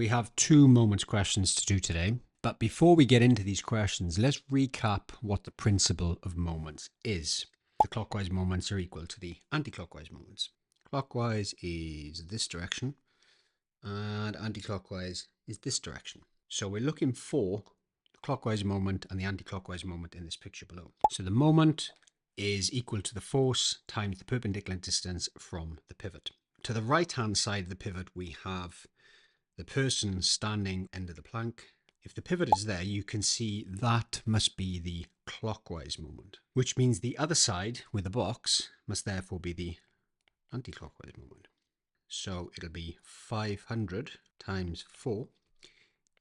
We have 2 moments questions to do today, but before we get into these questions, let's recap what the principle of moments is. The clockwise moments are equal to the anti-clockwise moments. Clockwise is this direction, and anti-clockwise is this direction. So we're looking for the clockwise moment and the anti-clockwise moment in this picture below. So the moment is equal to the force times the perpendicular distance from the pivot. To the right-hand side of the pivot, we have the person standing end of the plank. If the pivot is there, you can see that must be the clockwise moment, which means the other side with the box must therefore be the anti-clockwise moment. So it'll be 500 times 4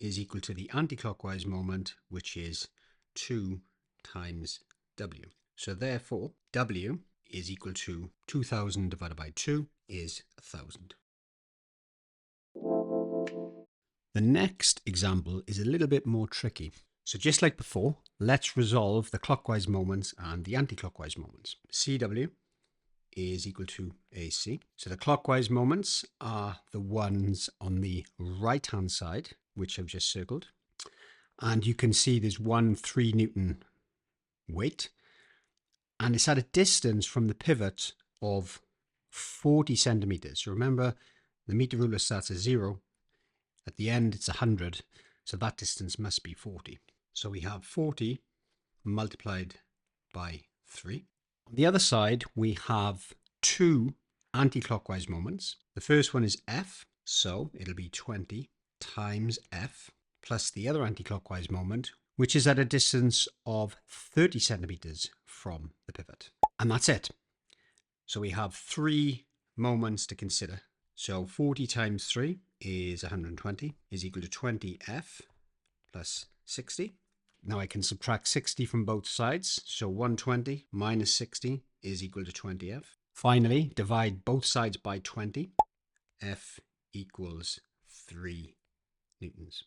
is equal to the anti-clockwise moment, which is 2 times W. So therefore, W is equal to 2000 divided by 2 is 1000. The next example is a little bit more tricky. So just like before, let's resolve the clockwise moments and the anti-clockwise moments. CW is equal to AC. So the clockwise moments are the ones on the right-hand side, which I've just circled. And you can see there's 3 Newton weight. And it's at a distance from the pivot of 40 centimeters. So remember, the meter ruler starts at 0. At the end, it's 100. So that distance must be 40. So we have 40 multiplied by 3. On the other side, we have 2 anti-clockwise moments. The first one is F. So it'll be 20 times F plus the other anti-clockwise moment, which is at a distance of 30 centimeters from the pivot. And that's it. So we have 3 moments to consider. So 40 times 3 is 120, is equal to 20F plus 60. Now I can subtract 60 from both sides. So 120 minus 60 is equal to 20F. Finally, divide both sides by 20. F equals 3 newtons.